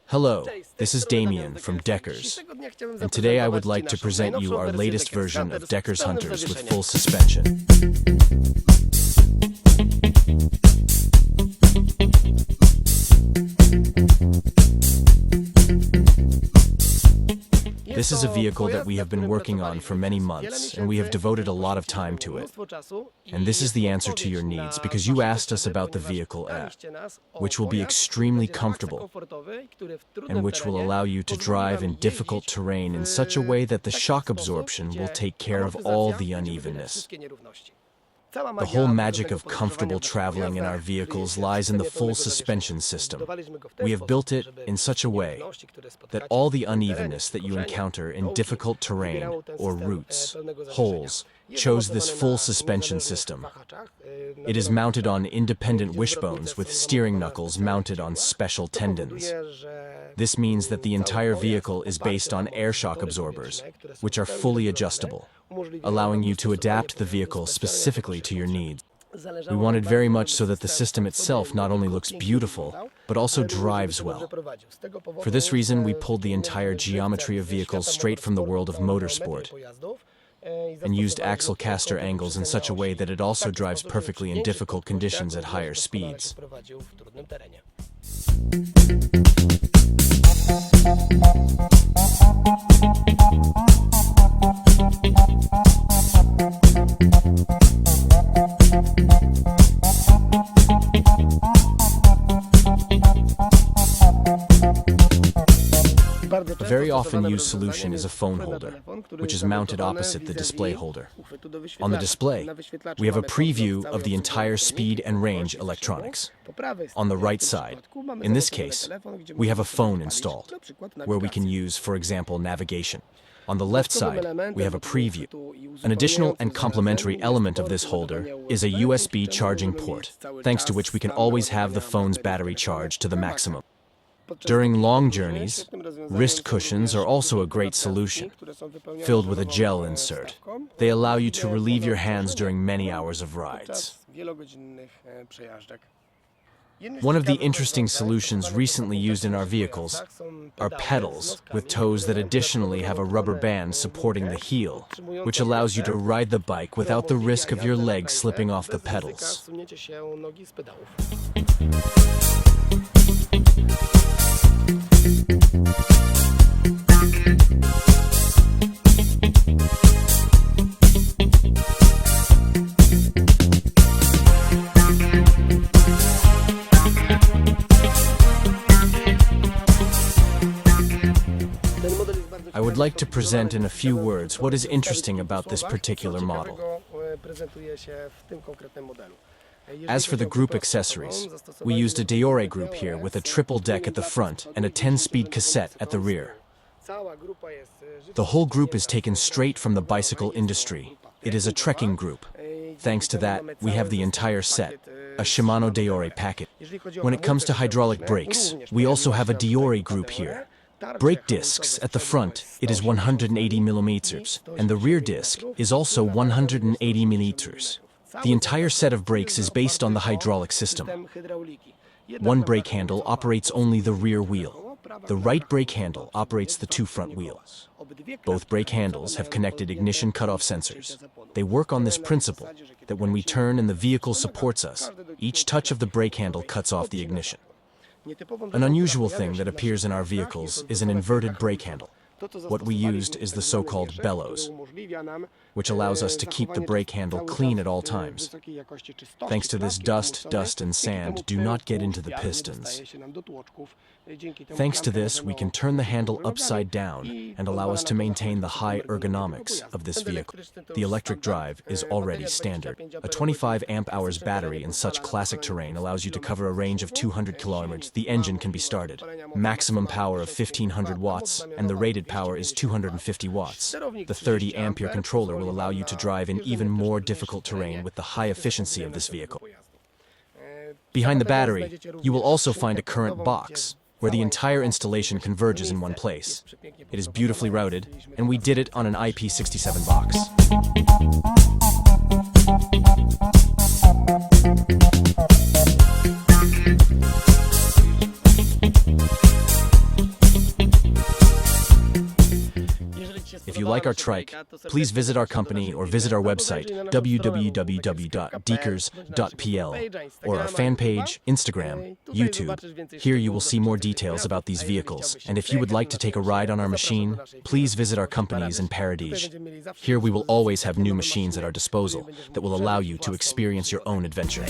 Hello, this is Damien from Deckers, and today I would like to present you our latest version of Deckers Hunters with full suspension. This is a vehicle that we have been working on for many months, and we have devoted a lot of time to it. And this is the answer to your needs, because you asked us about the vehicle app, which will be extremely comfortable, and which will allow you to drive in difficult terrain in such a way that the shock absorption will take care of all the unevenness. The whole magic of comfortable traveling in our vehicles lies in the full suspension system. We have built it in such a way that all the unevenness that you encounter in difficult terrain or routes, holes, chose this full suspension system. It is mounted on independent wishbones with steering knuckles mounted on special tendons. This means that the entire vehicle is based on air shock absorbers, which are fully adjustable, allowing you to adapt the vehicle specifically to your needs. We wanted very much so that the system itself not only looks beautiful, but also drives well. For this reason, we pulled the entire geometry of vehicles straight from the world of motorsport, and used axle caster angles in such a way that it also drives perfectly in difficult conditions at higher speeds. A very often used solution is a phone holder, which is mounted opposite the display holder. On the display, we have a preview of the entire speed and range electronics. On the right side, in this case, we have a phone installed, where we can use, for example, navigation. On the left side, we have a preview. An additional and complementary element of this holder is a USB charging port, thanks to which we can always have the phone's battery charged to the maximum. During long journeys, wrist cushions are also a great solution, filled with a gel insert. They allow you to relieve your hands during many hours of rides. One of the interesting solutions recently used in our vehicles are pedals with toes that additionally have a rubber band supporting the heel, which allows you to ride the bike without the risk of your legs slipping off the pedals. I would like to present in a few words what is interesting about this particular model. As for the group accessories, we used a Deore group here with a triple deck at the front and a 10-speed cassette at the rear. The whole group is taken straight from the bicycle industry. It is a trekking group. Thanks to that, we have the entire set, a Shimano Deore package. When it comes to hydraulic brakes, we also have a Deore group here. Brake discs at the front, it is 180 millimeters, and the rear disc is also 180 millimeters. The entire set of brakes is based on the hydraulic system. One brake handle operates only the rear wheel. The right brake handle operates the two front wheels. Both brake handles have connected ignition cutoff sensors. They work on this principle that when we turn and the vehicle supports us, each touch of the brake handle cuts off the ignition. An unusual thing that appears in our vehicles is an inverted brake handle. What we used is the so-called bellows, which allows us to keep the brake handle clean at all times. Thanks to this, dust and sand do not get into the pistons. Thanks to this, we can turn the handle upside down and allow us to maintain the high ergonomics of this vehicle. The electric drive is already standard. A 25 amp-hours battery in such classic terrain allows you to cover a range of 200 kilometers. The engine can be started. Maximum power of 1500 watts, and the rated power is 250 watts. The 30 ampere controller will allow you to drive in even more difficult terrain with the high efficiency of this vehicle. Behind the battery, you will also find a current box, where the entire installation converges in one place. It is beautifully routed, and we did it on an IP67 box. like our trike, please visit our company or visit our website www.deekers.pl or our fan page, Instagram, YouTube. Here you will see more details about these vehicles, and if you would like to take a ride on our machine, please visit our companies in Paradise. Here we will always have new machines at our disposal that will allow you to experience your own adventure.